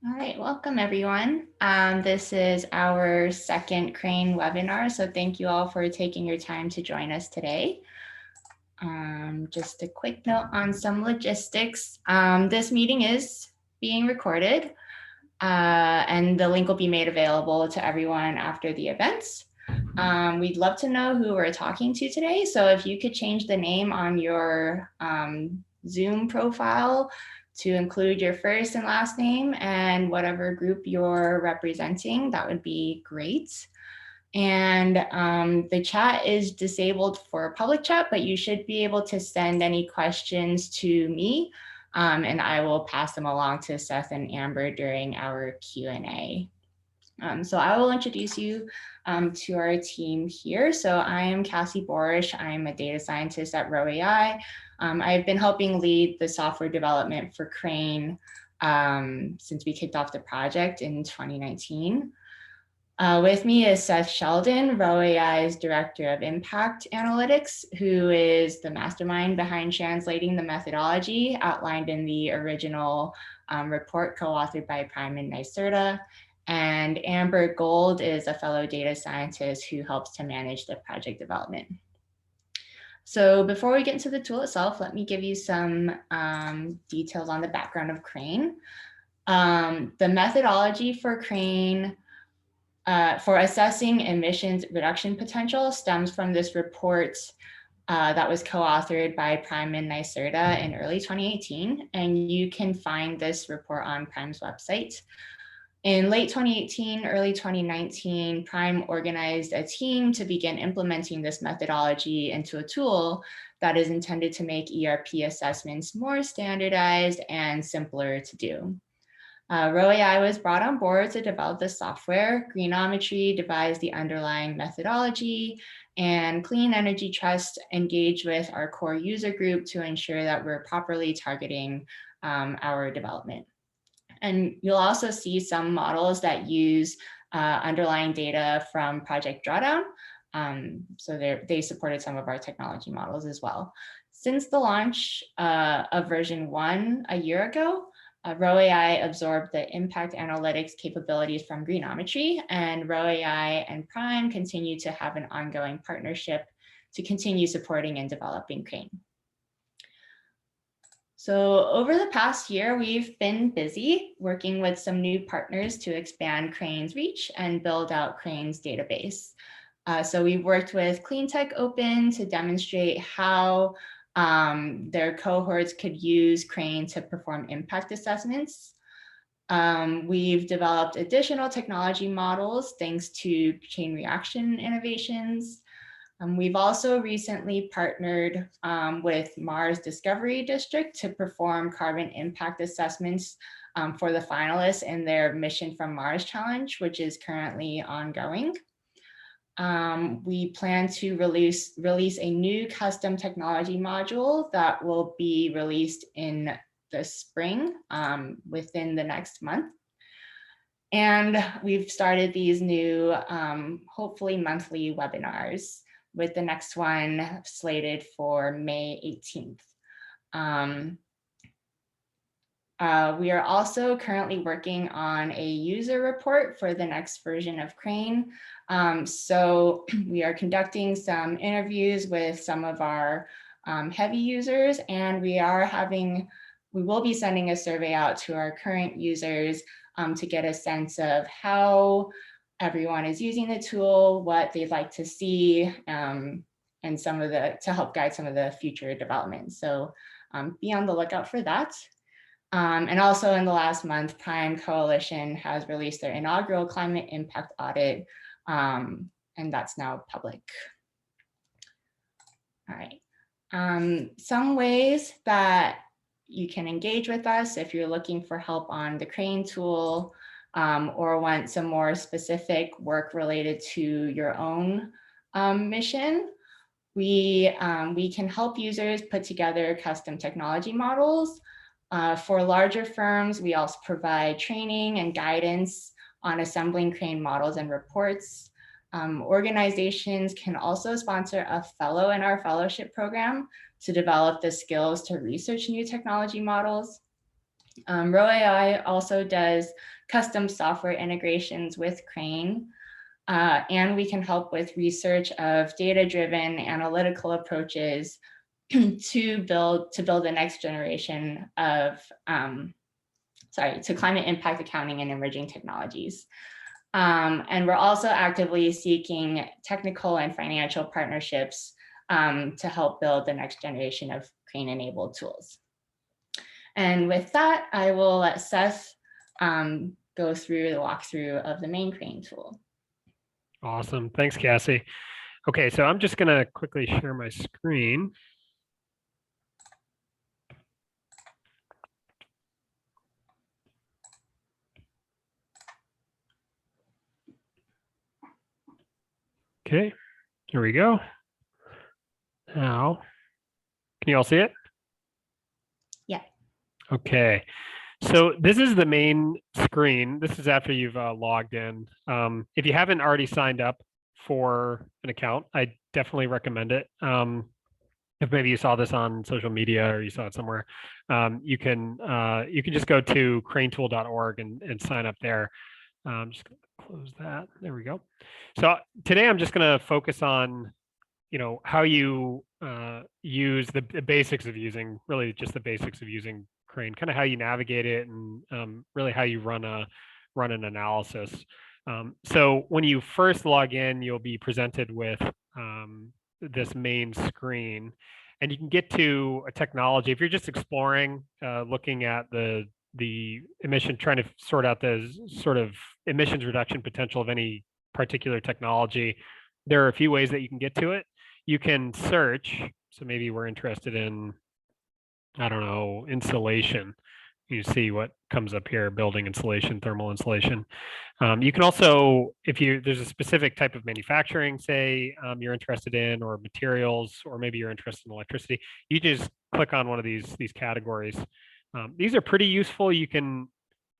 All right, welcome everyone. This is our second Crane webinar, so thank you all for taking your time to join us today. Just a quick note on some logistics. This meeting is being recorded and the link will be made available to everyone after the events. We'd love to know who we're talking to today, so if you could change the name on your Zoom profile to include your first and last name and whatever group you're representing, that would be great. And the chat is disabled for public chat, but you should be able to send any questions to me, and I will pass them along to Seth and Amber during our Q&A. So I will introduce you to our team here. So I am Cassie Borish. I'm a data scientist at Rho AI. I've been helping lead the software development for Crane since we kicked off the project in 2019. With me is Seth Sheldon, Rho AI's Director of Impact Analytics, who is the mastermind behind translating the methodology outlined in the original report co-authored by Prime and NYSERDA. And Amber Gold is a fellow data scientist who helps to manage the project development. So before we get into the tool itself, let me give you some details on the background of Crane. The methodology for Crane for assessing emissions reduction potential stems from this report that was co-authored by Prime and NYSERDA in early 2018, and you can find this report on Prime's website. In late 2018, early 2019, Prime organized a team to begin implementing this methodology into a tool that is intended to make ERP assessments more standardized and simpler to do. Rho AI was brought on board to develop the software. Greenometry devised the underlying methodology, and Clean Energy Trust engaged with our core user group to ensure that we're properly targeting our development. And you'll also see some models that use underlying data from Project Drawdown. So they supported some of our technology models as well. Since the launch of version 1 a year ago, Rho AI absorbed the impact analytics capabilities from Greenometry, and Rho AI and Prime continue to have an ongoing partnership to continue supporting and developing Crane. So over the past year, we've been busy working with some new partners to expand Crane's reach and build out Crane's database. So we've worked with Cleantech Open to demonstrate how their cohorts could use Crane to perform impact assessments. We've developed additional technology models thanks to chain reaction innovations. We've also recently partnered with Mars Discovery District to perform carbon impact assessments for the finalists in their Mission from Mars Challenge, which is currently ongoing. We plan to release a new custom technology module that will be released in the spring within the next month. And we've started these new, hopefully monthly webinars, with the next one slated for May 18th. We are also currently working on a user report for the next version of Crane. So we are conducting some interviews with some of our heavy users, and we will be sending a survey out to our current users to get a sense of how everyone is using the tool, what they'd like to see, and to help guide some of the future developments. So be on the lookout for that. And also in the last month, Prime Coalition has released their inaugural climate impact audit, and that's now public. All right. Some ways that you can engage with us if you're looking for help on the Crane tool, or want some more specific work related to your own mission. We can help users put together custom technology models. For larger firms, we also provide training and guidance on assembling Crane models and reports. Organizations can also sponsor a fellow in our fellowship program to develop the skills to research new technology models. Rho AI also does custom software integrations with Crane, and we can help with research of data-driven analytical approaches to build the next generation of to climate impact accounting and emerging technologies. And we're also actively seeking technical and financial partnerships to help build the next generation of Crane-enabled tools. And with that, I will let Seth go through the walkthrough of the main Crane tool. Awesome. Thanks, Cassie. Okay, so I'm just going to quickly share my screen. Okay, here we go. Now, can you all see it? Yeah. Okay, so this is the main screen. This is after you've logged in. If you haven't already signed up for an account, I definitely recommend it. If maybe you saw this on social media or you saw it somewhere, you can just go to cranetool.org and sign up there. I'm just going to close that. There we go. So today I'm just going to focus on, how you use the basics of using, really just the basics of using Crane, kind of how you navigate it, and really how you run an analysis. So when you first log in, you'll be presented with this main screen, and you can get to a technology. If you're just exploring, looking at the emission, trying to sort out the sort of emissions reduction potential of any particular technology, there are a few ways that you can get to it. You can search. So maybe we're interested in, I don't know, insulation. You see what comes up here: building insulation, thermal insulation. You can also, if there's a specific type of manufacturing, say you're interested in, or materials, or maybe you're interested in electricity, you just click on one of these categories. These are pretty useful. You can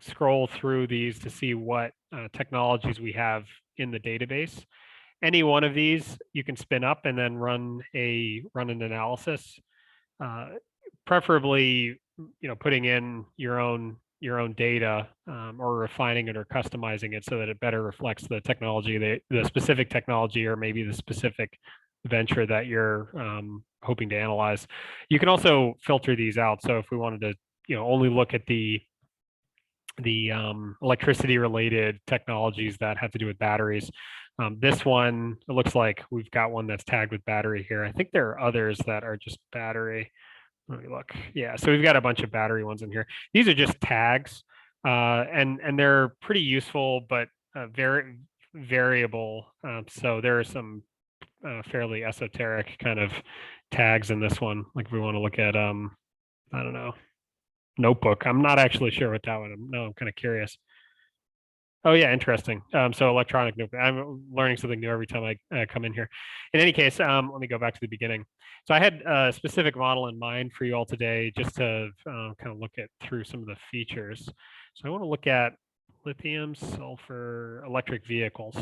scroll through these to see what technologies we have in the database. Any one of these you can spin up and then run an analysis. Preferably, putting in your own data, or refining it or customizing it so that it better reflects the technology, the specific technology, or maybe the specific venture that you're hoping to analyze. You can also filter these out. So if we wanted to, only look at the electricity related technologies that have to do with batteries. This one, it looks like we've got one that's tagged with battery here. I think there are others that are just battery. Let me look. Yeah, so we've got a bunch of battery ones in here. These are just tags, and they're pretty useful, but very variable. So there are some fairly esoteric kind of tags in this one. Like if we want to look at, I don't know, notebook. I'm not actually sure what that one. I'm kind of curious. Oh yeah, interesting. So electronic notebook. I'm learning something new every time I come in here. In any case, let me go back to the beginning. So I had a specific model in mind for you all today, just to kind of look at through some of the features. So I want to look at lithium sulfur electric vehicles.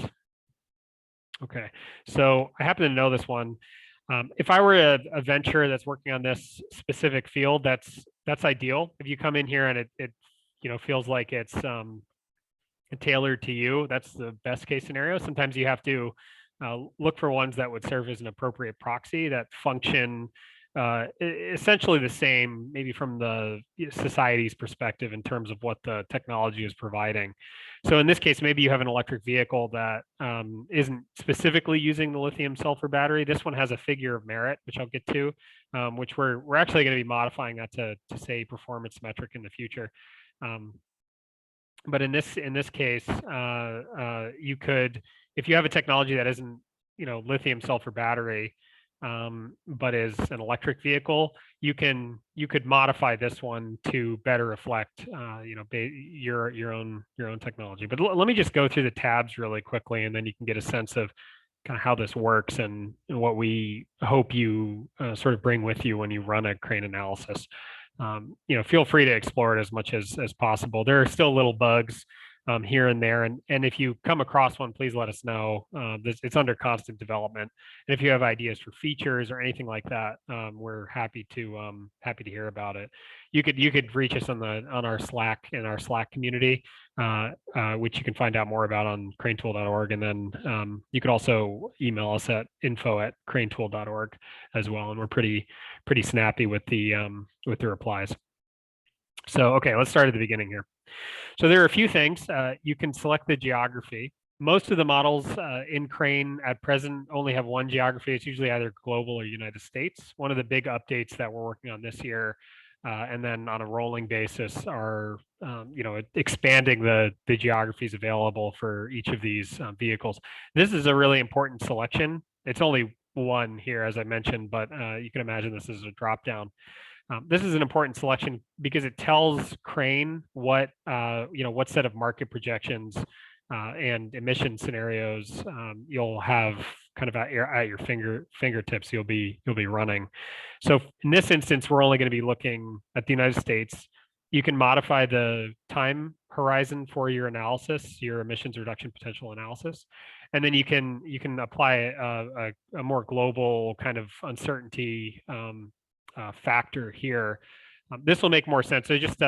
Okay, so I happen to know this one. If I were a venture that's working on this specific field, that's ideal. If you come in here and it feels like it's tailored to you, that's the best case scenario. Sometimes you have to look for ones that would serve as an appropriate proxy that function essentially the same, maybe from the society's perspective in terms of what the technology is providing. So in this case, maybe you have an electric vehicle that isn't specifically using the lithium sulfur battery. This one has a figure of merit, which I'll get to, which we're actually going to be modifying that to say performance metric in the future. But in this case, you could, if you have a technology that isn't, lithium sulfur battery, but is an electric vehicle, you could modify this one to better reflect, your own technology. But let me just go through the tabs really quickly, and then you can get a sense of kind of how this works and what we hope you sort of bring with you when you run a Crane analysis. Feel free to explore it as much as possible. There are still little bugs here and there. And if you come across one, please let us know. It's under constant development. And if you have ideas for features or anything like that, we're happy to hear about it. You could reach us on our Slack, in our Slack community, which you can find out more about on cranetool.org. And then you could also email us at info@cranetool.org as well. And we're pretty snappy with the replies. So, okay, let's start at the beginning here. So there are a few things. You can select the geography. Most of the models in Crane at present only have one geography. It's usually either global or United States. One of the big updates that we're working on this year, and then on a rolling basis, are expanding the geographies available for each of these vehicles. This is a really important selection. It's only one here, as I mentioned, but you can imagine this is a drop down. This is an important selection because it tells Crane what what set of market projections and emission scenarios you'll have kind of at your fingertips. You'll be running. So in this instance, we're only going to be looking at the United States. You can modify the time horizon for your analysis, your emissions reduction potential analysis, and then you can apply a more global kind of uncertainty factor here. This will make more sense. So just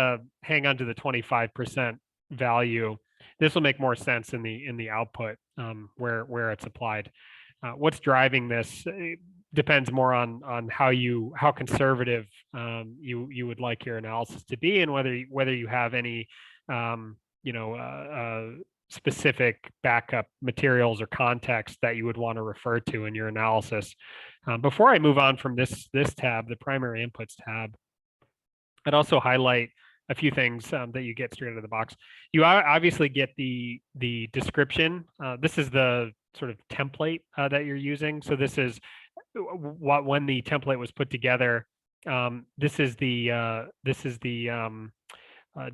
hang on to the 25% value. This will make more sense in the output where it's applied. What's driving this depends more on how conservative you would like your analysis to be, and whether you have any specific backup materials or context that you would want to refer to in your analysis. Before I move on from this tab, the primary inputs tab, I'd also highlight a few things that you get straight out of the box. You obviously get the description. This is the sort of template that you're using. So this is when the template was put together. This is the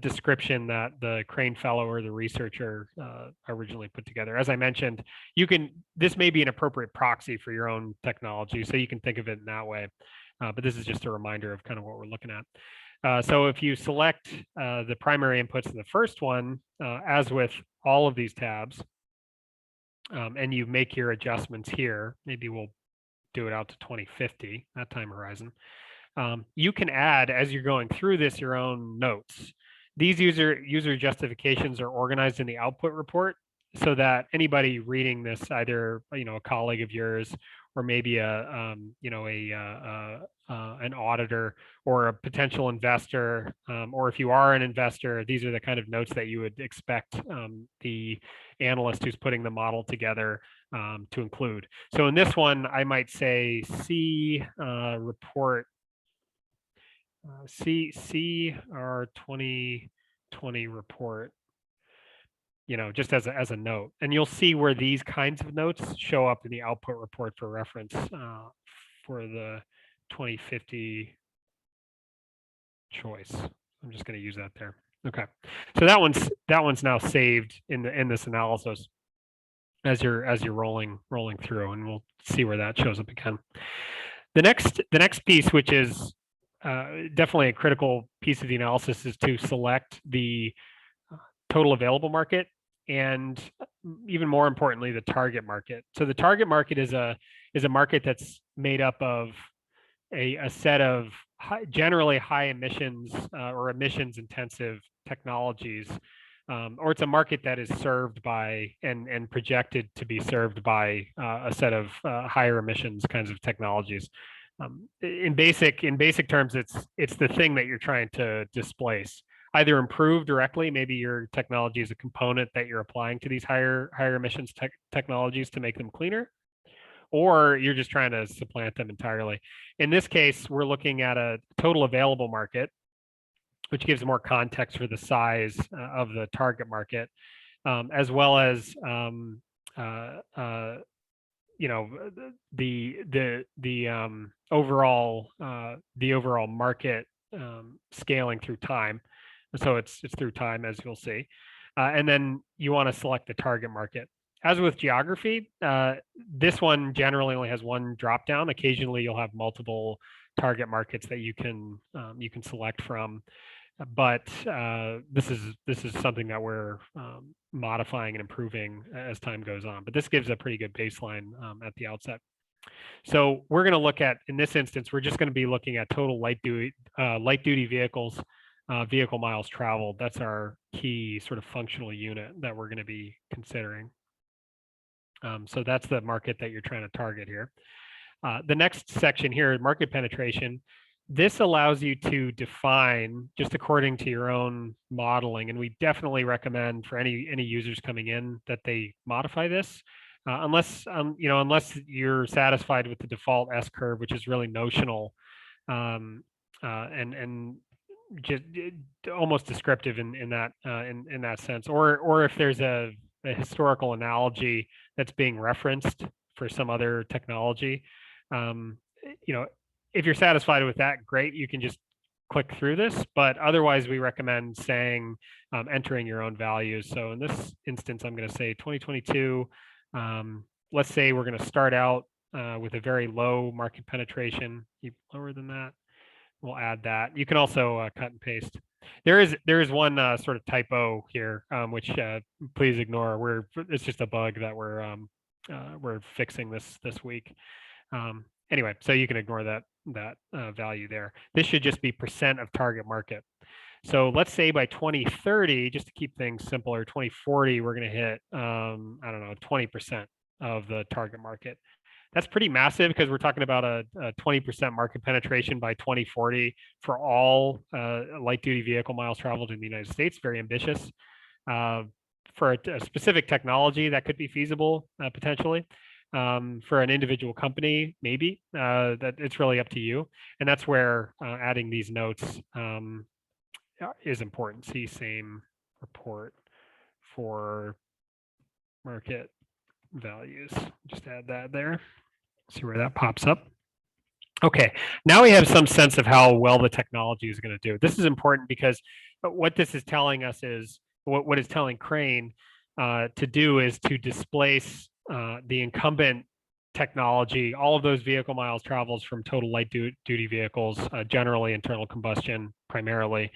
description that the Crane fellow or the researcher originally put together. As I mentioned, this may be an appropriate proxy for your own technology, so you can think of it in that way. But this is just a reminder of kind of what we're looking at. So if you select the primary inputs in the first one, as with all of these tabs, and you make your adjustments here, maybe we'll do it out to 2050, that time horizon. You can add, as you're going through this, your own notes. These user justifications are organized in the output report so that anybody reading this, either a colleague of yours or maybe an auditor or a potential investor, or if you are an investor, these are the kind of notes that you would expect the analyst who's putting the model together to include. So in this one, I might say see report. See our 2020 report, just as a note, and you'll see where these kinds of notes show up in the output report for reference for the 2050 choice. I'm just going to use that there. Okay, so that one's now saved in this analysis as you're rolling through, and we'll see where that shows up again. The next piece, which is definitely a critical piece of the analysis, is to select the total available market, and even more importantly, the target market. So the target market is a market that's made up of a set of generally high emissions or emissions intensive technologies, or it's a market that is served by and projected to be served by a set of higher emissions kinds of technologies. In basic terms, it's the thing that you're trying to displace, either improve directly. Maybe your technology is a component that you're applying to these higher emissions technologies to make them cleaner, or you're just trying to supplant them entirely. In this case, we're looking at a total available market, which gives more context for the size of the target market, as well as the overall market scaling through time. So it's through time, as you'll see, and then you want to select the target market. As with geography, this one generally only has one drop down. Occasionally, you'll have multiple target markets that you can select from. But this is something that we're modifying and improving as time goes on. But this gives a pretty good baseline at the outset. So we're going to look at, in this instance, we're just going to be looking at total light duty vehicles, vehicle miles traveled. That's our key sort of functional unit that we're going to be considering. So that's the market that you're trying to target here. The next section here, market penetration. This allows you to define just according to your own modeling, and we definitely recommend for any users coming in that they modify this, unless unless you're satisfied with the default S curve, which is really notional, and just almost descriptive in that sense, or if there's a historical analogy that's being referenced for some other technology. Um, if you're satisfied with that, great. You can just click through this, but otherwise we recommend saying entering your own values. So in this instance, I'm going to say 2022. Let's say we're going to start out with a very low market penetration. Lower than that, we'll add that. You can also cut and paste. There is one sort of typo here, which please ignore. It's just a bug that we're fixing this week. Anyway, so you can ignore that value there. This should just be percent of target market. So let's say by 2030, just to keep things simpler, 2040, we're going to hit, I don't know, 20% of the target market. That's pretty massive because we're talking about a 20% market penetration by 2040 for all light duty vehicle miles traveled in the United States. Very ambitious. For a specific technology, that could be feasible potentially. For an individual company, maybe. That it's really up to you. And that's where adding these notes is important. See same report for market values. Just add that there. See where that pops up. Okay, now we have some sense of how well the technology is going to do. This is important because what this is telling us is, what it's telling Crane to do is to displace the incumbent technology, all of those vehicle miles travels from total light duty vehicles, generally internal combustion primarily,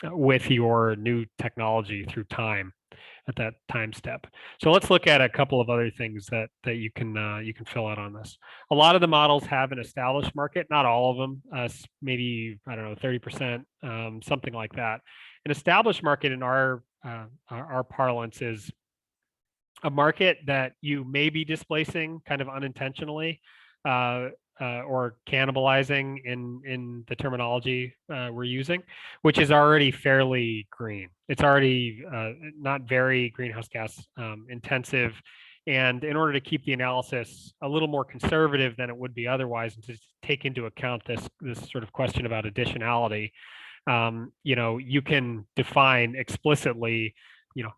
with your new technology through time at that time step. So let's look at a couple of other things that you can fill out on this. A lot of the models have an established market, not all of them, maybe, I don't know, 30%, something like that. An established market in our parlance is a market that you may be displacing kind of unintentionally, or cannibalizing in the terminology we're using, which is already fairly green. It's already not very greenhouse gas intensive. And in order to keep the analysis a little more conservative than it would be otherwise, and to take into account this sort of question about additionality, you can define explicitly,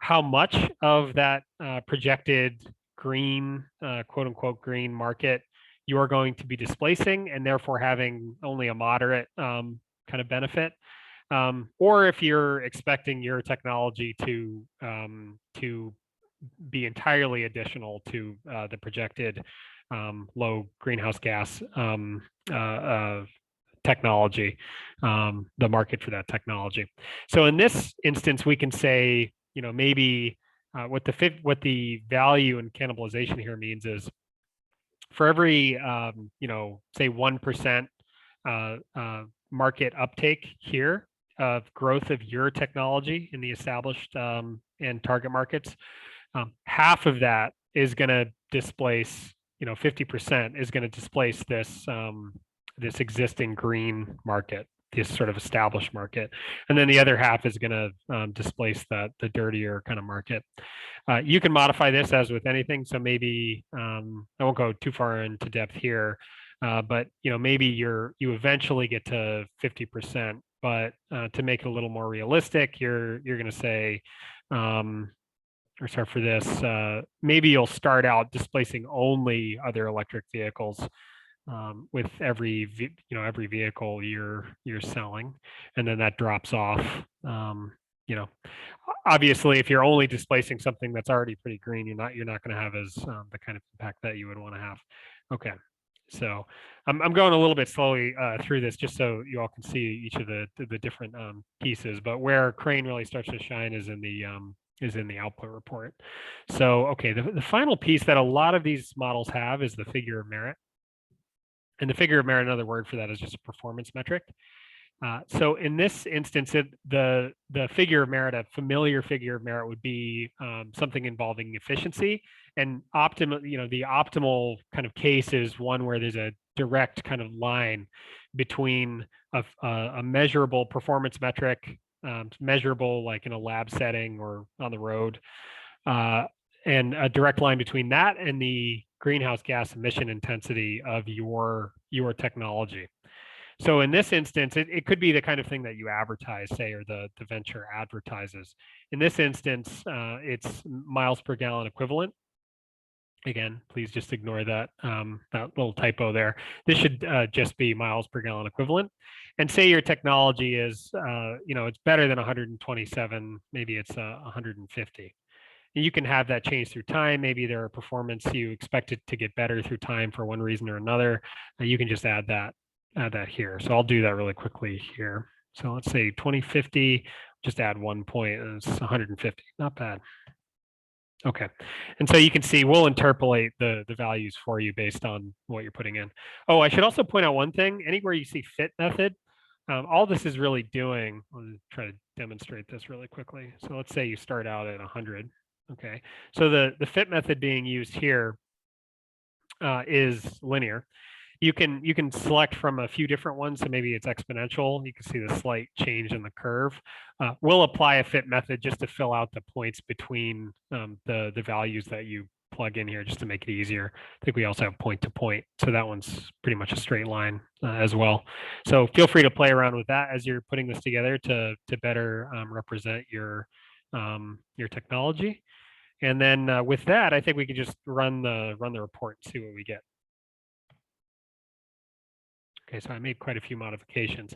how much of that projected green, quote unquote, green market you are going to be displacing, and therefore having only a moderate kind of benefit. Or if you're expecting your technology to be entirely additional to the projected low greenhouse gas technology, the market for that technology. So in this instance, we can say, maybe what the value and cannibalization here means is, for every say 1% market uptake here of growth of your technology in the established and target markets, half of that is going to displace, 50% is going to displace this this existing green market, this sort of established market, and then the other half is going to displace the dirtier kind of market. You can modify this as with anything. So maybe I won't go too far into depth here, but maybe you eventually get to 50%. But to make it a little more realistic, you're going to say, or sorry for this, maybe you'll start out displacing only other electric vehicles with every vehicle you're selling, and then that drops off. Obviously, if you're only displacing something that's already pretty green, you're not going to have as the kind of impact that you would want to have. Okay, So I'm going a little bit slowly through this just so you all can see each of the different pieces. But where Crane really starts to shine is in the output report. So okay, the final piece that a lot of these models have is the figure of merit. And the figure of merit, another word for that, is just a performance metric. So in this instance, the figure of merit, a familiar figure of merit, would be something involving efficiency. And the optimal kind of case is one where there's a direct kind of line between a measurable performance metric, measurable like in a lab setting or on the road, and a direct line between that and the greenhouse gas emission intensity of your technology. So in this instance, it could be the kind of thing that you advertise, say, or the venture advertises. In this instance, it's miles per gallon equivalent. Again, please just ignore that that little typo there. This should just be miles per gallon equivalent. And say your technology is, it's better than 127, maybe it's 150. And you can have that change through time. Maybe there are performance you expect it to get better through time for one reason or another. You can just add that here. So I'll do that really quickly here. So let's say 2050, just add 1 point, and it's 150, not bad. Okay, and so you can see we'll interpolate the values for you based on what you're putting in. Oh, I should also point out one thing. Anywhere you see fit method, all this is really doing, I'll try to demonstrate this really quickly. So let's say you start out at 100. Okay, so the fit method being used here is linear. You can select from a few different ones. So maybe it's exponential. You can see the slight change in the curve. We'll apply a fit method just to fill out the points between the values that you plug in here, just to make it easier. I think we also have point to point. So that one's pretty much a straight line as well. So feel free to play around with that as you're putting this together to better represent your technology. And then with that, I think we could just run the report and see what we get. Okay, so I made quite a few modifications.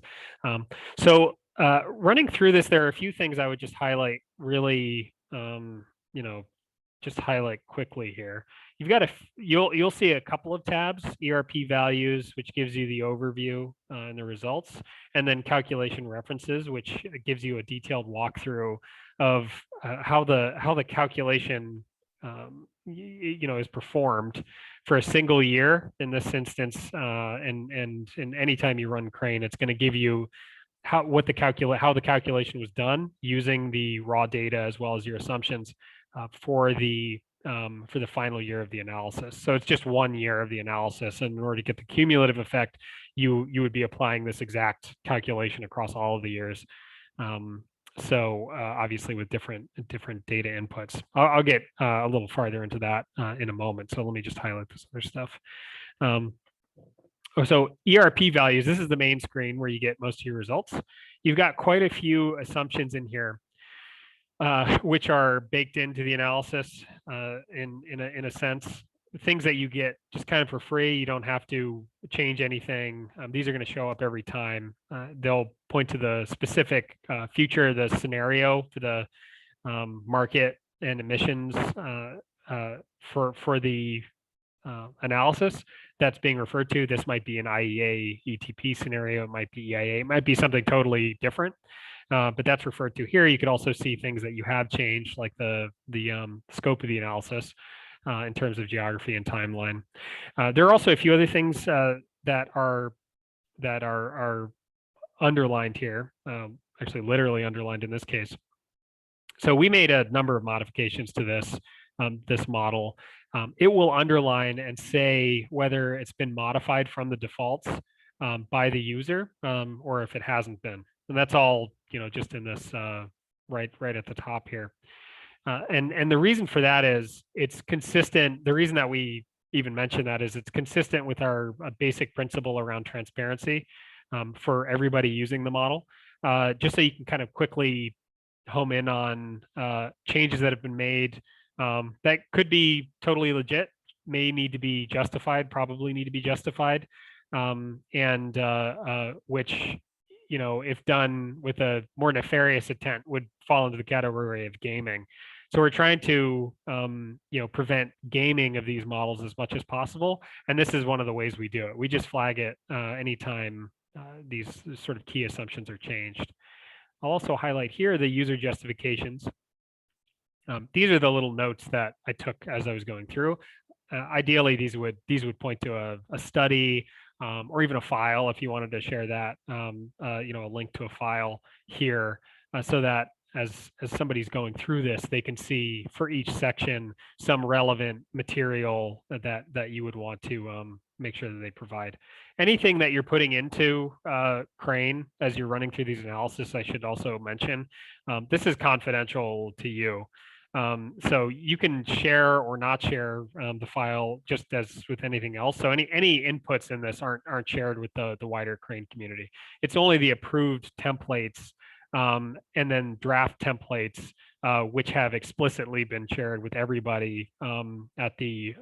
So running through this, there are a few things I would just highlight really, just highlight quickly here. You've got you'll see a couple of tabs: Erp Values, which gives you the overview and the results, and then Calculation References, which gives you a detailed walkthrough of how the calculation is performed for a single year in this instance, and anytime you run Crane, it's going to give you how the calculation was done using the raw data as well as your assumptions for the final year of the analysis. So it's just 1 year of the analysis, and in order to get the cumulative effect, you would be applying this exact calculation across all of the years. So obviously with different data inputs. I'll get a little farther into that in a moment. So let me just highlight this other stuff. So Erp values, this is the main screen where you get most of your results. You've got quite a few assumptions in here, which are baked into the analysis in a sense. Things that you get just kind of for free. You don't have to change anything. These are going to show up every time. They'll point to the specific future, the scenario for the market and emissions for the analysis that's being referred to. This might be an IEA ETP scenario. It might be EIA. It might be something totally different. But that's referred to here. You could also see things that you have changed, like the scope of the analysis in terms of geography and timeline. There are also a few other things that are underlined here, actually literally underlined in this case. So we made a number of modifications to this model. It will underline and say whether it's been modified from the defaults by the user or if it hasn't been. And that's all, just in this right at the top here. And the reason for that is it's consistent. The reason that we even mention that is it's consistent with our basic principle around transparency for everybody using the model. Just so you can kind of quickly home in on changes that have been made that could be totally legit, may need to be justified, probably need to be justified, and which, if done with a more nefarious intent, would fall into the category of gaming. So we're trying to prevent gaming of these models as much as possible. And this is one of the ways we do it. We just flag it anytime these sort of key assumptions are changed. I'll also highlight here the user justifications. These are the little notes that I took as I was going through. Ideally, these would point to a study or even a file if you wanted to share that, a link to a file here, so that as somebody's going through this, they can see for each section some relevant material that you would want to make sure that they provide. Anything that you're putting into Crane as you're running through these analysis, I should also mention, this is confidential to you. So you can share or not share the file just as with anything else. So any inputs in this aren't shared with the wider Crane community. It's only the approved templates and then draft templates which have explicitly been shared with everybody at the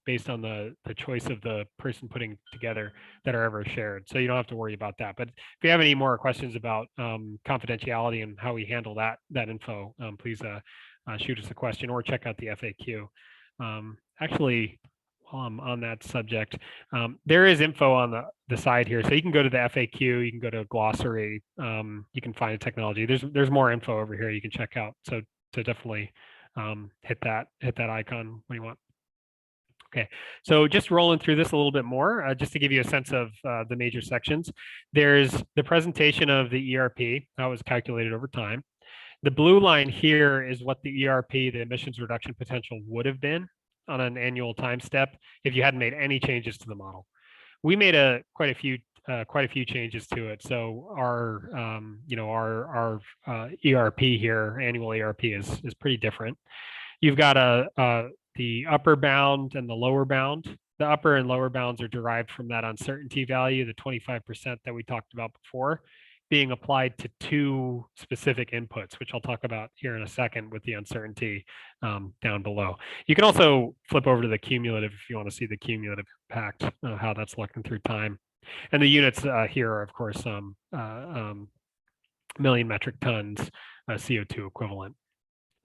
based on the choice of the person putting together that are ever shared. So you don't have to worry about that. But if you have any more questions about confidentiality and how we handle that info, please shoot us a question or check out the FAQ. Actually, while I'm on that subject, there is info on the side here. So you can go to the FAQ, you can go to a glossary, you can find a technology. There's more info over here you can check out. So definitely hit that icon when you want. Okay, so just rolling through this a little bit more, just to give you a sense of the major sections. There's the presentation of the ERP, how it was calculated over time. The blue line here is what the ERP, the emissions reduction potential, would have been on an annual time step if you hadn't made any changes to the model. We made quite a few changes to it. So our ERP here, annual ERP, is pretty different. You've got the upper bound and the lower bound. The upper and lower bounds are derived from that uncertainty value, the 25% that we talked about before, being applied to two specific inputs, which I'll talk about here in a second with the uncertainty down below. You can also flip over to the cumulative if you want to see the cumulative impact, how that's looking through time. And the units here are, of course, million metric tons CO2 equivalent.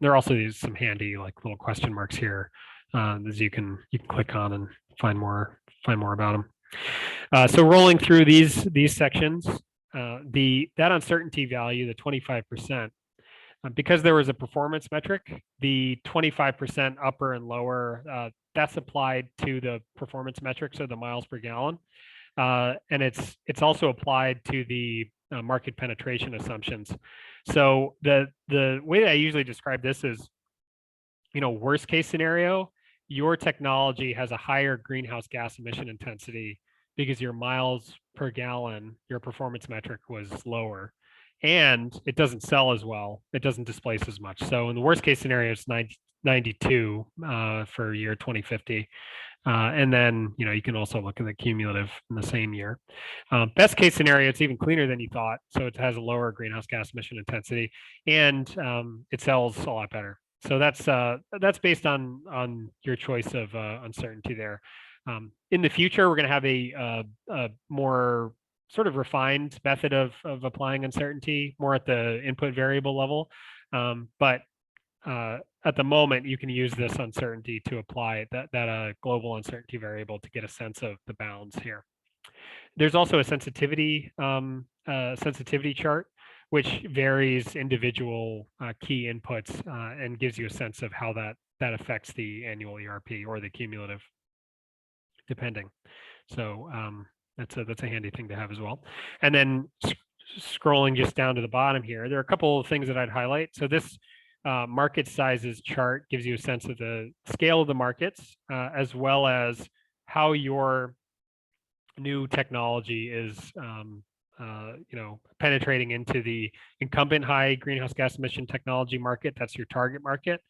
There are also some handy little question marks here as you can click on and find more about them. So rolling through these sections, that uncertainty value, the 25%, because there was a performance metric, the 25% upper and lower, that's applied to the performance metric, so the miles per gallon, and it's also applied to the market penetration assumptions. So the way that I usually describe this is, worst case scenario, your technology has a higher greenhouse gas emission intensity because your miles per gallon, your performance metric, was lower, and it doesn't sell as well. It doesn't displace as much. So in the worst case scenario, it's 92 for year 2050. And then, you can also look at the cumulative in the same year. Best case scenario, it's even cleaner than you thought. So it has a lower greenhouse gas emission intensity, and it sells a lot better. So that's based on your choice of uncertainty there. In the future, we're going to have a more sort of refined method of applying uncertainty, more at the input variable level. But at the moment, you can use this uncertainty to apply that global uncertainty variable to get a sense of the bounds here. There's also a sensitivity chart, which varies individual key inputs and gives you a sense of how that affects the annual ERP or the cumulative, depending. So that's a handy thing to have as well. And then scrolling just down to the bottom here, there are a couple of things that I'd highlight. So this market sizes chart gives you a sense of the scale of the markets, as well as how your new technology is penetrating into the incumbent high greenhouse gas emission technology market. That's your target market.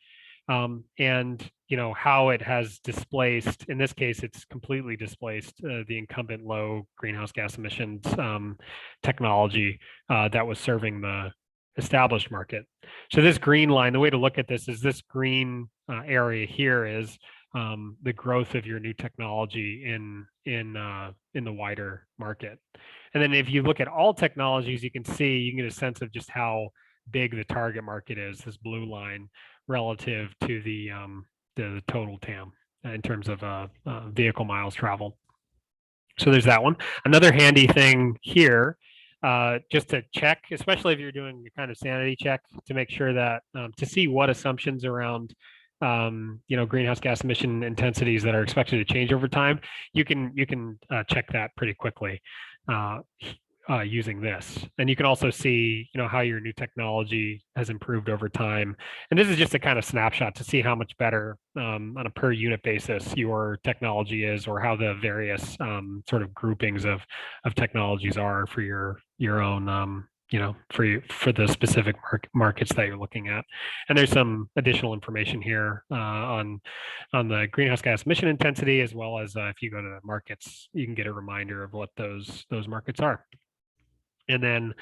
And how it has displaced, in this case, it's completely displaced the incumbent low greenhouse gas emissions technology that was serving the established market. So this green line, the way to look at this is this green area here is the growth of your new technology in the wider market. And then if you look at all technologies, you can get a sense of just how big the target market is, this blue line, relative to the total TAM in terms of vehicle miles traveled. So there's that one. Another handy thing here, just to check, especially if you're doing your kind of sanity check, to make sure that to see what assumptions around greenhouse gas emission intensities that are expected to change over time, you can check that pretty quickly using this. And you can also see how your new technology has improved over time. And this is just a kind of snapshot to see how much better on a per unit basis your technology is, or how the various sort of groupings of technologies are for your own for the specific markets that you're looking at. And there's some additional information here on the greenhouse gas emission intensity, as well as if you go to the markets, you can get a reminder of what those markets are. And then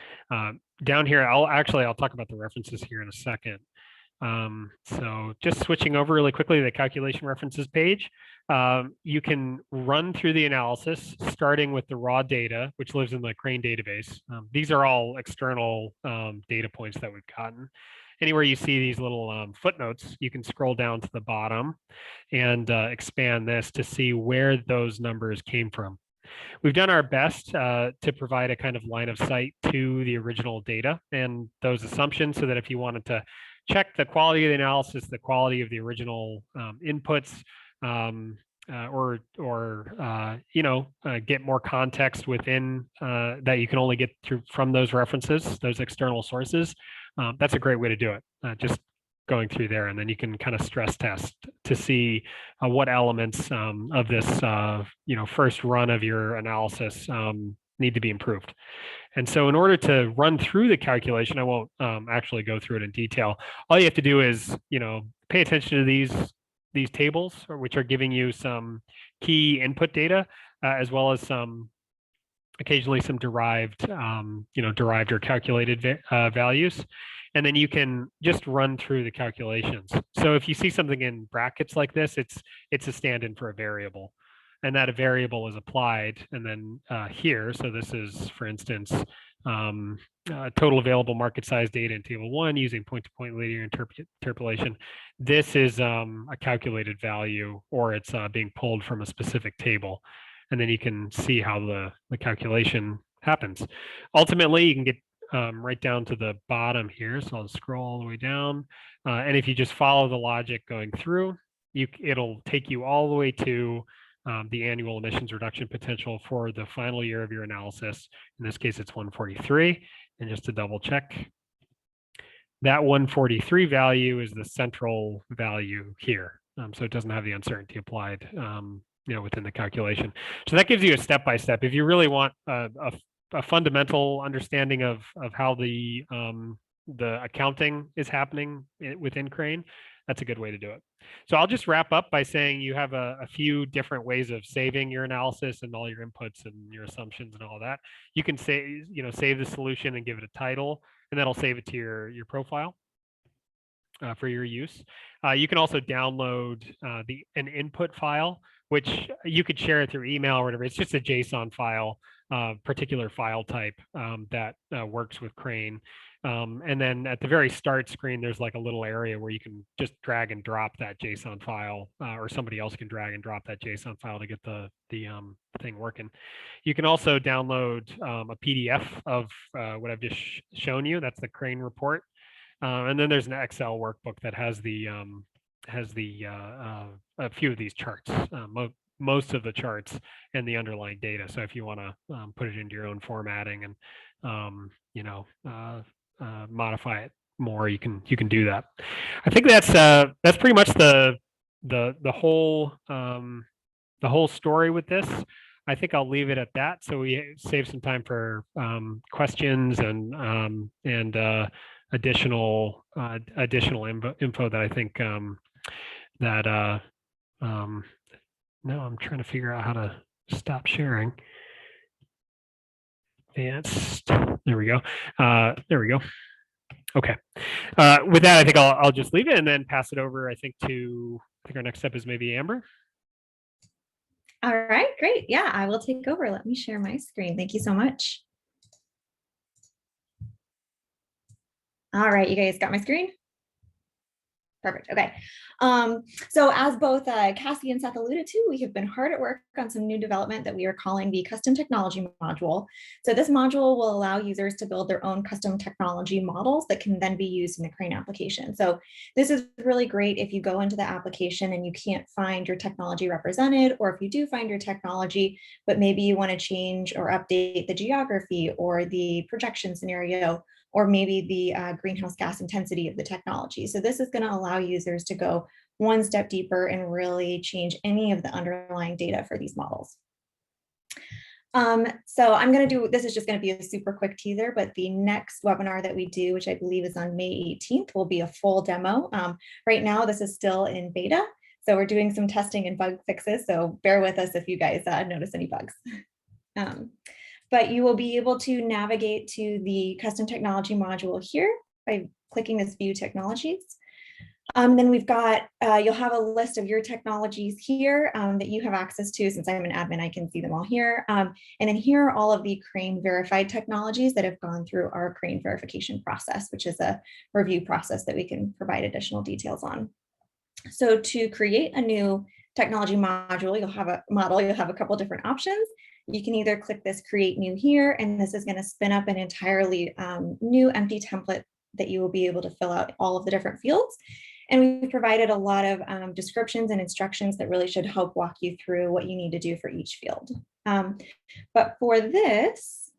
down here, I'll talk about the references here in a second. So just switching over really quickly to the calculation references page, you can run through the analysis, starting with the raw data, which lives in the Crane database. These are all external data points that we've gotten. Anywhere you see these little footnotes, you can scroll down to the bottom and expand this to see where those numbers came from. We've done our best to provide a kind of line of sight to the original data and those assumptions, so that if you wanted to check the quality of the analysis, the quality of the original inputs, or get more context within that you can only get through from those references, those external sources, that's a great way to do it. Just going through there, and then you can kind of stress test to see what elements of this first run of your analysis need to be improved. And so in order to run through the calculation, I won't actually go through it in detail. All you have to do is pay attention to these tables, which are giving you some key input data, as well as occasionally some derived or calculated values. And then you can just run through the calculations. So if you see something in brackets like this, it's a stand-in for a variable, and that a variable is applied. And then here, so this is, for instance, total available market size data in table 1 using point-to-point linear interpolation. This is a calculated value, or it's being pulled from a specific table. And then you can see how the calculation happens. Ultimately, you can get right down to the bottom here. So I'll scroll all the way down. And if you just follow the logic going through, it'll take you all the way to the annual emissions reduction potential for the final year of your analysis. In this case, it's 143. And just to double check, that 143 value is the central value here. So it doesn't have the uncertainty applied within the calculation. So that gives you a step-by-step. If you really want a fundamental understanding of how the accounting is happening within Crane, that's a good way to do it. So I'll just wrap up by saying you have a few different ways of saving your analysis and all your inputs and your assumptions and all that. You can save the solution and give it a title, and that'll save it to your profile for your use. You can also download an input file, which you could share it through email or whatever. It's just a JSON file, particular file type that works with Crane. And then at the very start screen, there's like a little area where you can just drag and drop that JSON file, or somebody else can drag and drop that JSON file to get the thing working. You can also download a PDF of what I've just shown you. That's the Crane report. And then there's an Excel workbook that has a few of these charts, most of the charts and the underlying data. So if you want to put it into your own formatting and modify it more, you can do that. I think that's pretty much the whole story with this. I think I'll leave it at that, so we save some time for questions and additional info that I think no, I'm trying to figure out how to stop sharing. Advanced. There we go. Okay. With that, I think I'll just leave it and then pass it over. I think our next step is maybe Amber. All right, great. Yeah, I will take over. Let me share my screen. Thank you so much. All right, you guys got my screen? Perfect. Okay. So as both Cassie and Seth alluded to, we have been hard at work on some new development that we are calling the custom technology module. So this module will allow users to build their own custom technology models that can then be used in the Crane application. So this is really great if you go into the application and you can't find your technology represented, or if you do find your technology, but maybe you want to change or update the geography or the projection scenario, or maybe the greenhouse gas intensity of the technology. So this is going to allow users to go one step deeper and really change any of the underlying data for these models. So I'm going to do, this is just going to be a super quick teaser, but the next webinar that we do, which I believe is on May 18th, will be a full demo. Right now, this is still in beta. So we're doing some testing and bug fixes. So bear with us if you guys notice any bugs. But you will be able to navigate to the custom technology module here by clicking this view technologies. Then we've got, you'll have a list of your technologies here that you have access to. Since I'm an admin, I can see them all here. And then here are all of the Crane verified technologies that have gone through our Crane verification process, which is a review process that we can provide additional details on. So to create a new technology module, you'll have a couple different options. You can either click this create new here, and this is going to spin up an entirely new empty template that you will be able to fill out all of the different fields. And we've provided a lot of descriptions and instructions that really should help walk you through what you need to do for each field. But for this,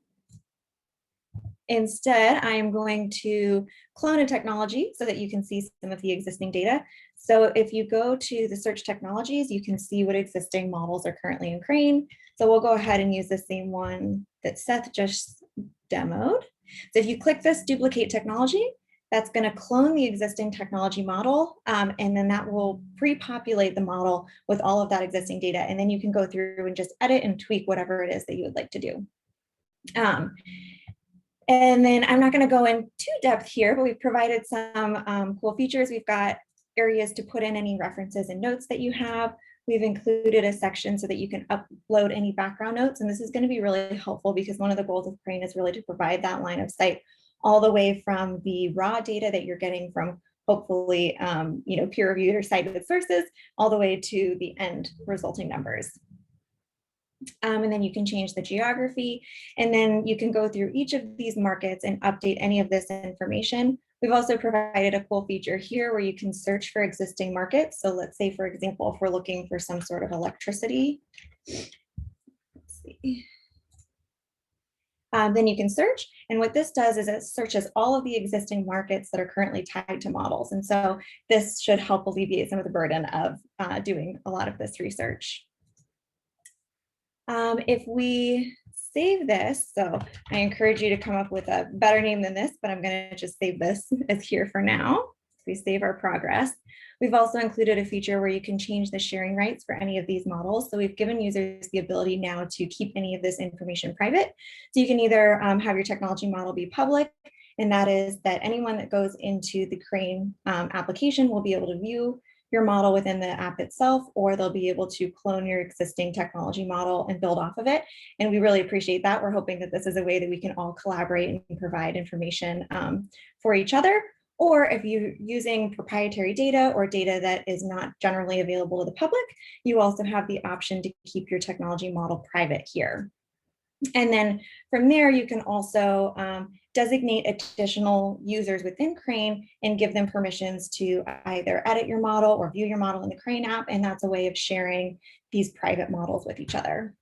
instead, I am going to clone a technology so that you can see some of the existing data. So if you go to the search technologies, you can see what existing models are currently in Crane. So we'll go ahead and use the same one that Seth just demoed. So if you click this duplicate technology, that's going to clone the existing technology model, and then that will pre-populate the model with all of that existing data. And then you can go through and just edit and tweak whatever it is that you would like to do. And then I'm not going to go in too depth here, but we've provided some cool features. We've got areas to put in any references and notes that you have. We've included a section so that you can upload any background notes. And this is going to be really helpful because one of the goals of Crane is really to provide that line of sight all the way from the raw data that you're getting from hopefully peer-reviewed or cited sources, all the way to the end resulting numbers. And then you can change the geography, and then you can go through each of these markets and update any of this information. We've also provided a cool feature here where you can search for existing markets. So let's say, for example, if we're looking for some sort of electricity, let's see. Then you can search, and what this does is it searches all of the existing markets that are currently tied to models. And so this should help alleviate some of the burden of doing a lot of this research. If we save this, so I encourage you to come up with a better name than this, but I'm going to just save this as here for now. We save our progress. We've also included a feature where you can change the sharing rights for any of these models. So we've given users the ability now to keep any of this information private. So you can either have your technology model be public, and that is that anyone that goes into the Crane application will be able to view your model within the app itself, or they'll be able to clone your existing technology model and build off of it. And we really appreciate that. We're hoping that this is a way that we can all collaborate and provide information for each other. Or if you're using proprietary data or data that is not generally available to the public, you also have the option to keep your technology model private here. And then from there, you can also designate additional users within Crane and give them permissions to either edit your model or view your model in the Crane app. And that's a way of sharing these private models with each other.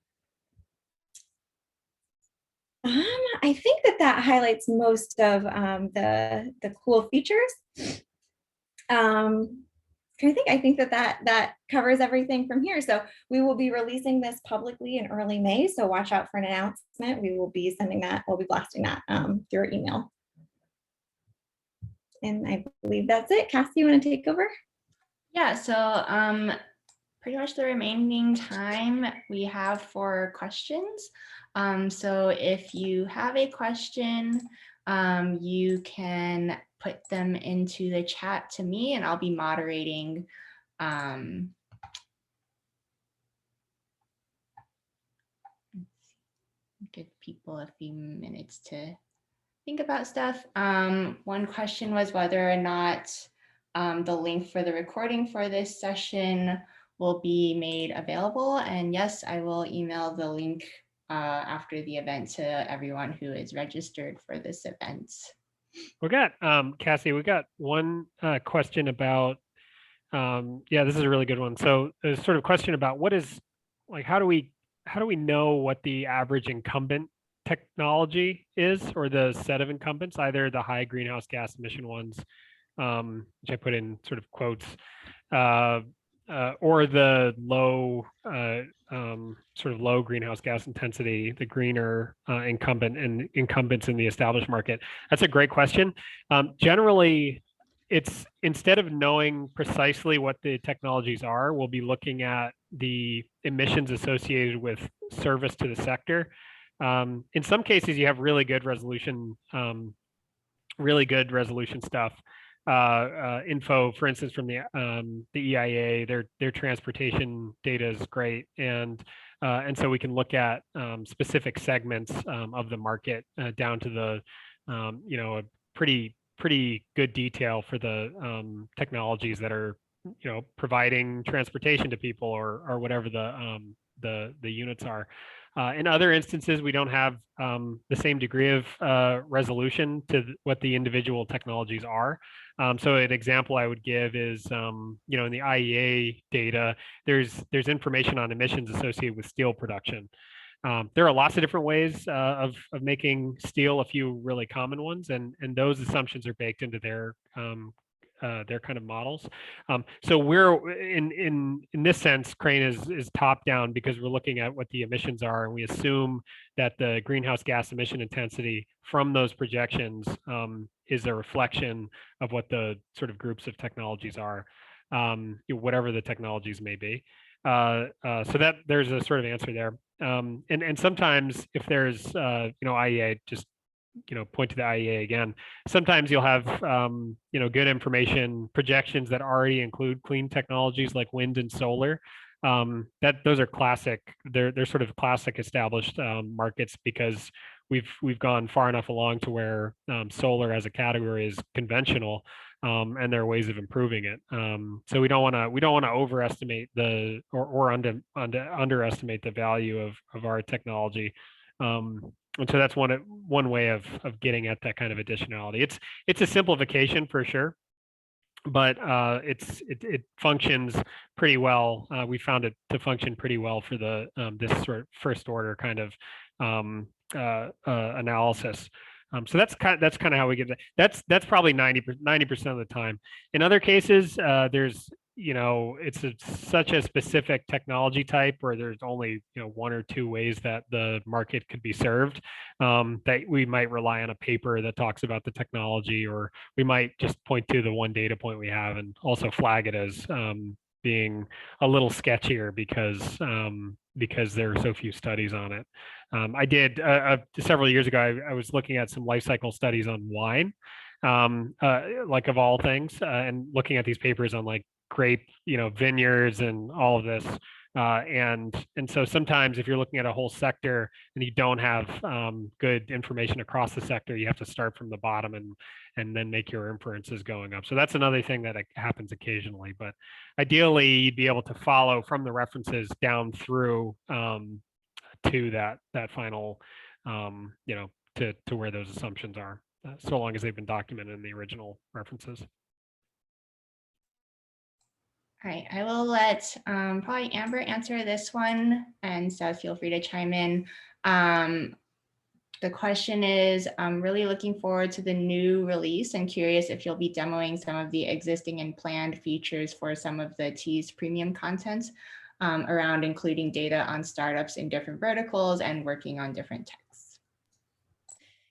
I think that highlights most of the cool features. I think that covers everything from here. So we will be releasing this publicly in early May. So watch out for an announcement. We will be sending that, we'll be blasting that through our email. And I believe that's it. Cassie, you want to take over? Yeah, so pretty much the remaining time we have for questions. So if you have a question, you can put them into the chat to me, and I'll be moderating. Give people a few minutes to think about stuff. One question was whether or not The link for the recording for this session will be made available. And yes, I will email the link after the event to everyone who is registered for this event. We got, Cassie, we got one question about, yeah, this is a really good one. So there's sort of question about what is, like, how do we know what the average incumbent technology is, or the set of incumbents, either the high greenhouse gas emission ones, which I put in sort of quotes, or the low, sort of low greenhouse gas intensity, the greener incumbent and incumbents in the established market? That's a great question. Generally, it's, instead of knowing precisely what the technologies are, we'll be looking at the emissions associated with service to the sector. In some cases, you have really good resolution stuff. Info, for instance, from the EIA, their transportation data is great, and so we can look at specific segments of the market down to the a pretty good detail for the technologies that are providing transportation to people, or whatever the units are. In other instances, we don't have the same degree of resolution to what the individual technologies are. So an example I would give is, in the IEA data, there's information on emissions associated with steel production. There are lots of different ways of making steel, a few really common ones, and those assumptions are baked into their kind of models. So we're in this sense, Crane is top down, because we're looking at what the emissions are, and we assume that the greenhouse gas emission intensity from those projections is a reflection of what the sort of groups of technologies are, whatever the technologies may be. So that there's a sort of answer there. And sometimes if there's IEA, just point to the IEA again. Sometimes you'll have good information projections that already include clean technologies like wind and solar. Those are classic. They're sort of classic established markets, because we've gone far enough along to where solar as a category is conventional, and there are ways of improving it. So we don't want to overestimate or underestimate the value of our technology. And so that's one way of getting at that kind of additionality. It's a simplification for sure, but it functions pretty well. We found it to function pretty well for the this sort of first order kind of analysis. So that's kind of how we get that. That's probably 90% of the time. In other cases, there's it's such a specific technology type where there's only one or two ways that the market could be served, that we might rely on a paper that talks about the technology, or we might just point to the one data point we have and also flag it as being a little sketchier because there are so few studies on it. I did several years ago, I was looking at some life cycle studies on wine, like of all things, and looking at these papers on like grape, vineyards and all of this. And so sometimes if you're looking at a whole sector and you don't have good information across the sector, you have to start from the bottom and then make your inferences going up. So that's another thing that happens occasionally, but ideally you'd be able to follow from the references down through to that final, to where those assumptions are, so long as they've been documented in the original references. All right, I will let probably Amber answer this one, and Seth, feel free to chime in. The question is, I'm really looking forward to the new release and curious if you'll be demoing some of the existing and planned features for some of the teased premium content around including data on startups in different verticals and working on different techs.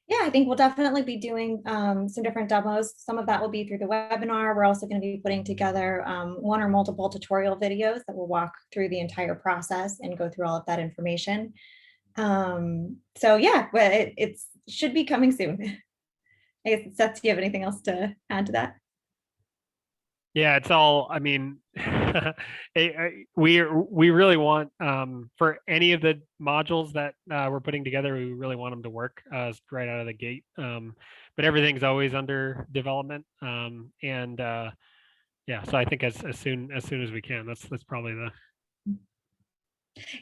Yeah, I think we'll definitely be doing some different demos. Some of that will be through the webinar. We're also going to be putting together one or multiple tutorial videos that will walk through the entire process and go through all of that information. So yeah, but it should be coming soon. I guess, Seth, do you have anything else to add to that? Yeah, it's all, I mean, we really want, for any of the modules that we're putting together, we really want them to work right out of the gate. But everything's always under development. And yeah, so I think as soon as we can, that's probably the.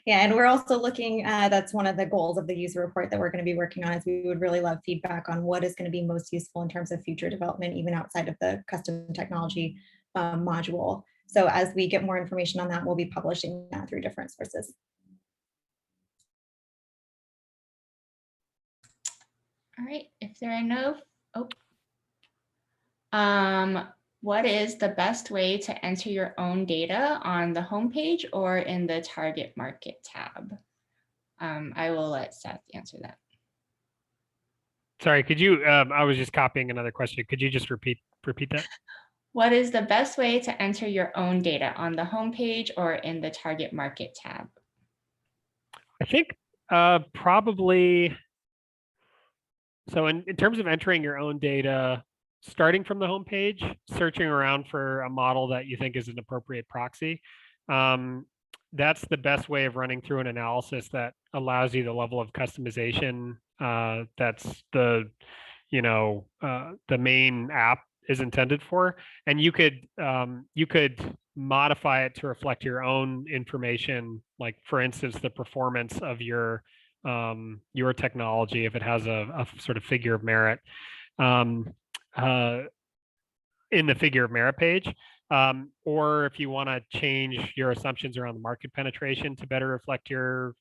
Yeah, and we're also looking, that's one of the goals of the user report that we're going to be working on, is we would really love feedback on what is going to be most useful in terms of future development, even outside of the custom technology module. So as we get more information on that, we'll be publishing that through different sources. All right, if there are no, what is the best way to enter your own data on the homepage or in the target market tab? I will let Seth answer that. Sorry, could you, I was just copying another question. Could you just repeat that? What is the best way to enter your own data on the homepage or in the target market tab? I think probably, so in terms of entering your own data, starting from the homepage, searching around for a model that you think is an appropriate proxy, that's the best way of running through an analysis that allows you the level of customization that's the main app is intended for. And you could modify it to reflect your own information, like for instance, the performance of your technology, if it has a sort of figure of merit in the figure of merit page. Or if you want to change your assumptions around the market penetration to better reflect your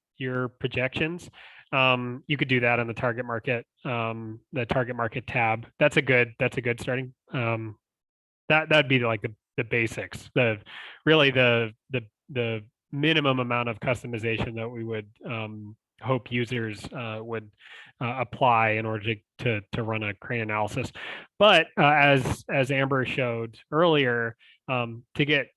projections, you could do that on the target market tab. That's a good starting. That'd be like the basics. Really the minimum amount of customization that we would hope users would apply in order to run a crane analysis. But as Amber showed earlier, to get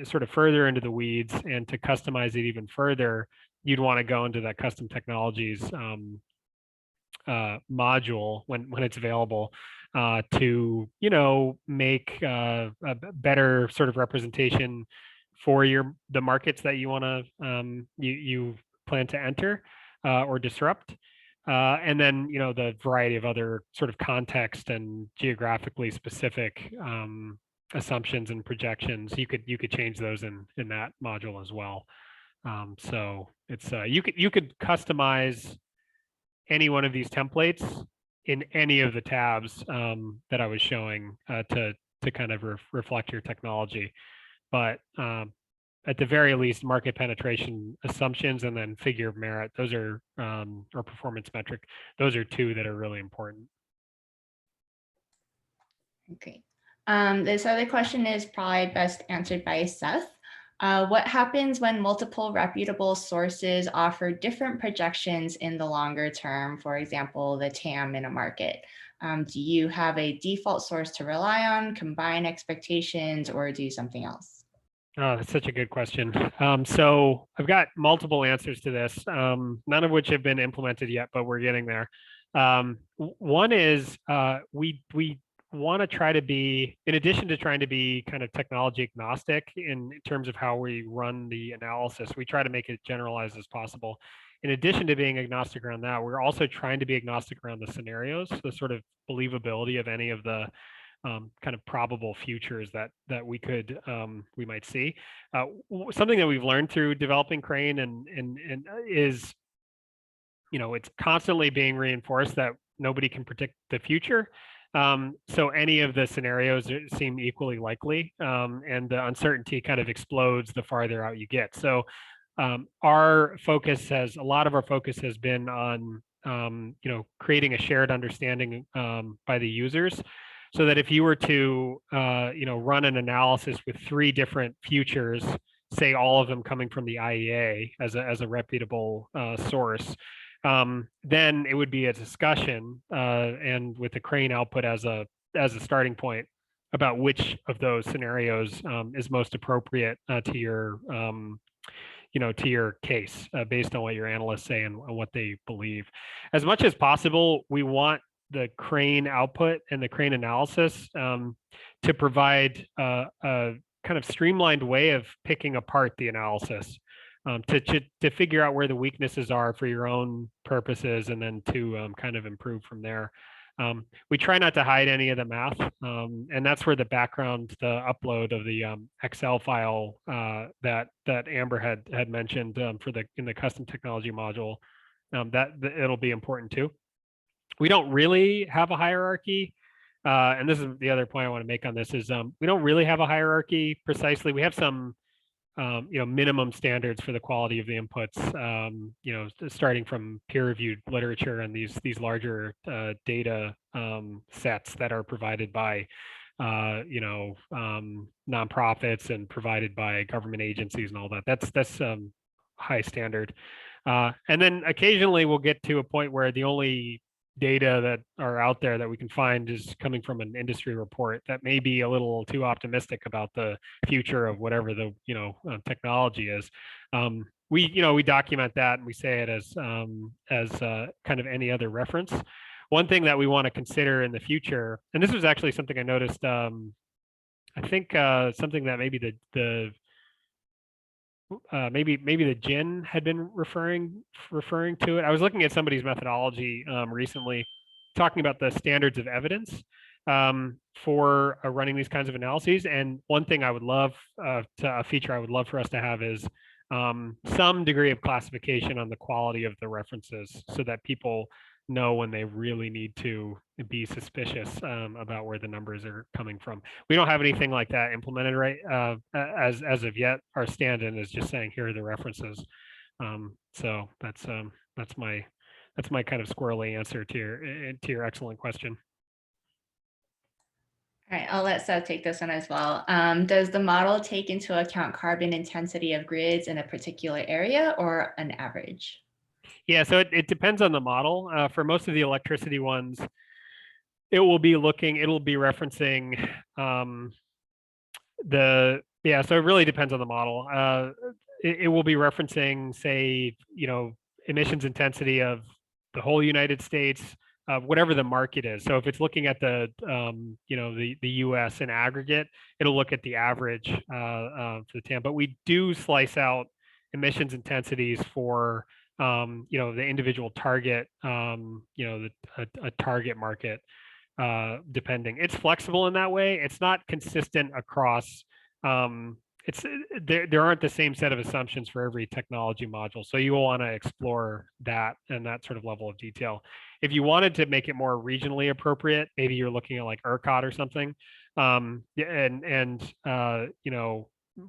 sort of further into the weeds and to customize it even further, you'd want to go into that custom technologies module when it's available to make a better sort of representation for the markets that you want to you plan to enter or disrupt. And then the variety of other sort of context and geographically specific assumptions and projections, you could change those in that module as well. So it's you could customize any one of these templates in any of the tabs that I was showing to kind of reflect your technology. But at the very least, market penetration assumptions and then figure of merit, those are, or performance metric, those are two that are really important. Okay. This other question is probably best answered by Seth. What happens when multiple reputable sources offer different projections in the longer term, for example, the TAM in a market? Do you have a default source to rely on, combine expectations, or do something else? Oh, that's such a good question. So I've got multiple answers to this, none of which have been implemented yet, but we're getting there. One is we want to try to be, in addition to trying to be kind of technology agnostic in terms of how we run the analysis, we try to make it generalized as possible. In addition to being agnostic around that, we're also trying to be agnostic around the scenarios, the sort of believability of any of the kind of probable futures that we might see. Something that we've learned through developing Crane and is, it's constantly being reinforced that nobody can predict the future. So any of the scenarios seem equally likely, and the uncertainty kind of explodes the farther out you get. So a lot of our focus has been on creating a shared understanding by the users, so that if you were to run an analysis with 3 different futures, say all of them coming from the IEA as a reputable source, then it would be a discussion and with the Crane output as a starting point about which of those scenarios is most appropriate to your to your case based on what your analysts say and what they believe. As much as possible, we want the Crane output and the Crane analysis to provide a kind of streamlined way of picking apart the analysis, to figure out where the weaknesses are for your own purposes, and then to kind of improve from there. We try not to hide any of the math, and that's where the background, the upload of the Excel file that Amber had mentioned in the custom technology module, that it'll be important too. We don't really have a hierarchy. And this is the other point I want to make on this is we don't really have a hierarchy precisely. We have some minimum standards for the quality of the inputs, starting from peer-reviewed literature and these larger data sets that are provided by nonprofits and provided by government agencies and all that. That's high standard. And then occasionally we'll get to a point where the only data that are out there that we can find is coming from an industry report that may be a little too optimistic about the future of whatever the technology is. We document that and we say it as kind of any other reference. One thing that we want to consider in the future, and this was actually something I noticed, I think something that maybe maybe the GIN had been referring to it. I was looking at somebody's methodology recently, talking about the standards of evidence for running these kinds of analyses. And one thing I would love a feature I would love for us to have is some degree of classification on the quality of the references, so that people know when they really need to be suspicious about where the numbers are coming from. We don't have anything like that implemented right as of yet. Our stand-in is just saying here are the references. So that's my kind of squirrely answer to your excellent question. All right, I'll let Seth take this one as well. Does the model take into account carbon intensity of grids in a particular area or an average? Yeah, so it depends on the model. For most of the electricity ones, it'll be referencing so it really depends on the model. It will be referencing, say, emissions intensity of the whole United States, whatever the market is. So if it's looking at the US in aggregate, it'll look at the average for the TAM. But we do slice out emissions intensities for the individual target, a target market, depending. It's flexible in that way. It's not consistent across. There aren't the same set of assumptions for every technology module. So you will want to explore that and that sort of level of detail. If you wanted to make it more regionally appropriate, maybe you're looking at like ERCOT or something,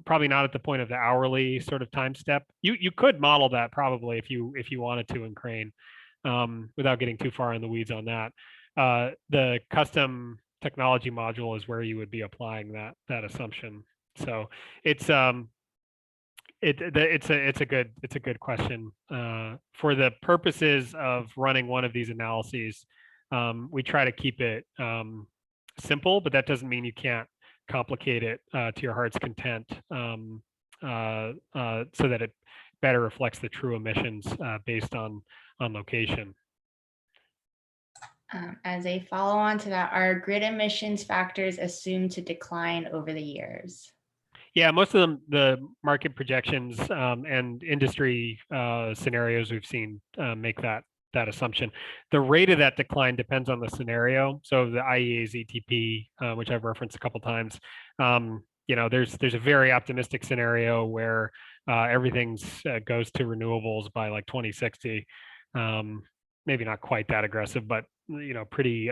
probably not at the point of the hourly sort of time step. You could model that probably if you wanted to in Crane, without getting too far in the weeds on that. The custom technology module is where you would be applying that assumption. So it's a good question. For the purposes of running one of these analyses, we try to keep it simple, but that doesn't mean you can't complicate it to your heart's content, so that it better reflects the true emissions based on location. As a follow-on to that, are grid emissions factors assumed to decline over the years? Yeah, most of them, the market projections and industry scenarios we've seen make that assumption. The rate of that decline depends on the scenario. So the IEA's ETP, which I've referenced a couple times, there's a very optimistic scenario where everything goes to renewables by like 2060. Maybe not quite that aggressive, but pretty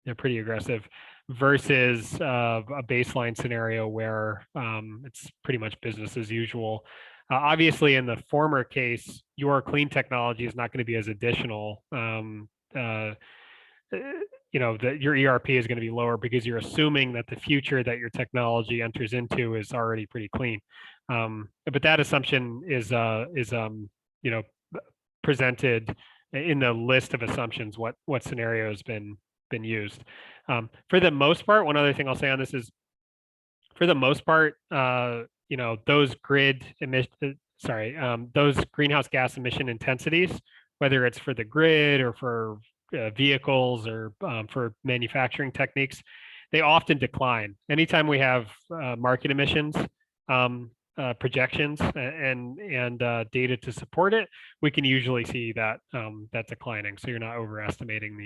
aggressive, versus a baseline scenario where it's pretty much business as usual. Obviously, in the former case, your clean technology is not going to be as additional. Your ERP is going to be lower because you're assuming that the future that your technology enters into is already pretty clean. But that assumption is presented in the list of assumptions. What scenario has been used. For the most part, one other thing I'll say on this is, for the most part, those those greenhouse gas emission intensities, whether it's for the grid or for vehicles or for manufacturing techniques, they often decline. Anytime we have market emissions projections and data to support it, we can usually see that declining. So you're not overestimating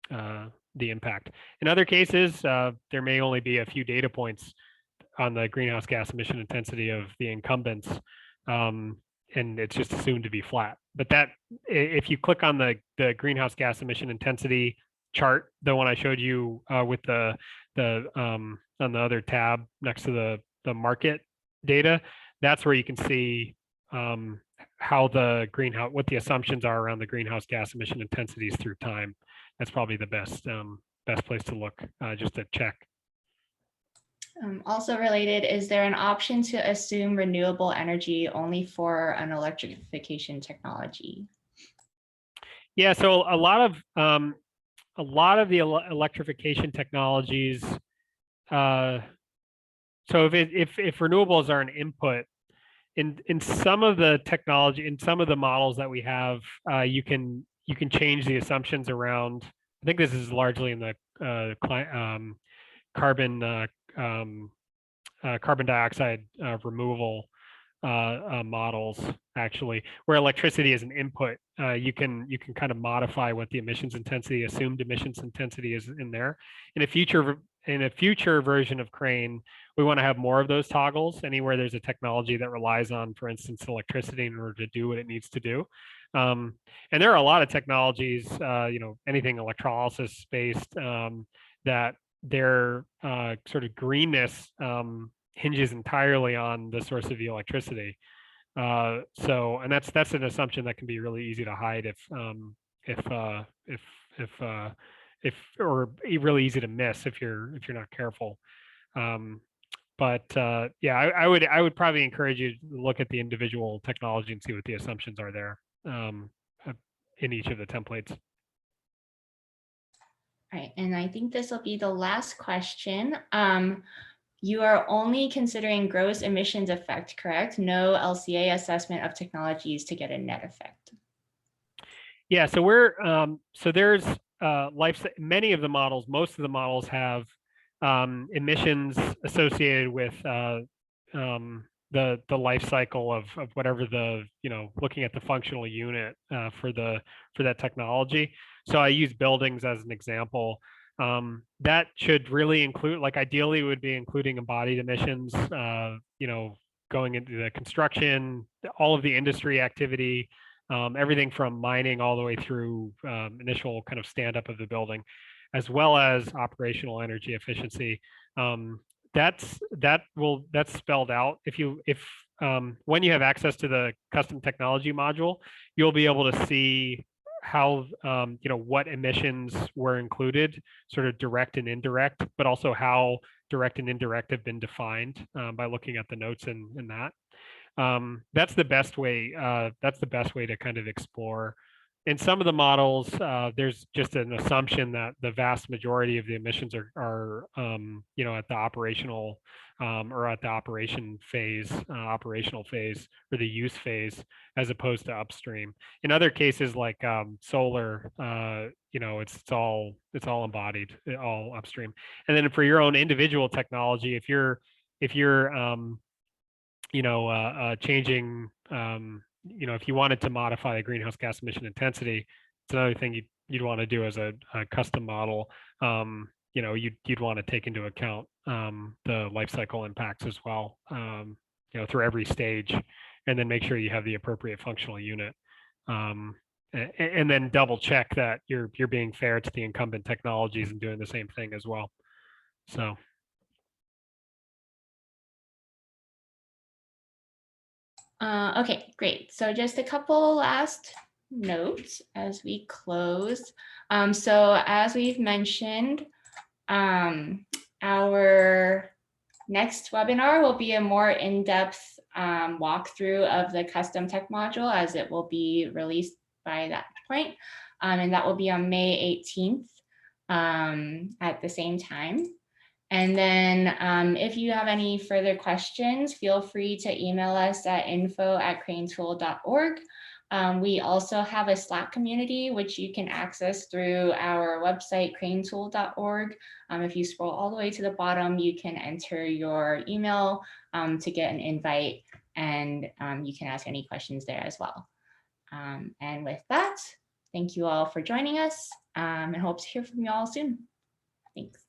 the impact. In other cases, there may only be a few data points on the greenhouse gas emission intensity of the incumbents, and it's just assumed to be flat. But that, if you click on the greenhouse gas emission intensity chart, the one I showed you with the on the other tab next to the market data, that's where you can see how what the assumptions are around the greenhouse gas emission intensities through time. That's probably the best place to look, just to check. Also related, is there an option to assume renewable energy only for an electrification technology? Yeah, so a lot of the electrification technologies. So if renewables are an input, in some of the technology, in some of the models that we have, you can change the assumptions around. I think this is largely in the carbon dioxide removal models, actually, where electricity is an input. You can kind of modify what the assumed emissions intensity is in there. In a future version of Crane, we want to have more of those toggles anywhere there's a technology that relies on, for instance, electricity in order to do what it needs to do. And there are a lot of technologies, anything electrolysis based, that their sort of greenness hinges entirely on the source of the electricity. And that's an assumption that can be really easy to hide or really easy to miss if you're not careful. Yeah, I would probably encourage you to look at the individual technology and see what the assumptions are there in each of the templates. Right, and I think this will be the last question. You are only considering gross emissions effect, correct? No LCA assessment of technologies to get a net effect. Yeah, so there's many of the models, most of the models have emissions associated with the life cycle of whatever looking at the functional unit for that technology. So I use buildings as an example. That should really include, like, ideally would be including embodied emissions, going into the construction, all of the industry activity, everything from mining all the way through initial kind of stand up of the building, as well as operational energy efficiency. That's spelled out. When you have access to the custom technology module, you'll be able to see how what emissions were included, sort of direct and indirect, but also how direct and indirect have been defined by looking at the notes in that. That's the best way. That's the best way to kind of explore. In some of the models, there's just an assumption that the vast majority of the emissions are at the operational or at the operational phase, or the use phase, as opposed to upstream. In other cases, like solar, it's all embodied, all upstream. And then for your own individual technology, if you're changing, if you wanted to modify the greenhouse gas emission intensity, it's another thing you'd want to do as a custom model. You'd want to take into account the life cycle impacts as well, through every stage, and then make sure you have the appropriate functional unit. And then double check that you're being fair to the incumbent technologies and doing the same thing as well. So. Okay, great. So just a couple last notes as we close. So as we've mentioned, our next webinar will be a more in-depth walkthrough of the custom tech module, as it will be released by that point. And that will be on May 18th at the same time. And then if you have any further questions, feel free to email us at info@cranetool.org. We also have a Slack community, which you can access through our website, cranetool.org. If you scroll all the way to the bottom, you can enter your email to get an invite, and you can ask any questions there as well. And with that, Thank you all for joining us, and hope to hear from you all soon. Thanks.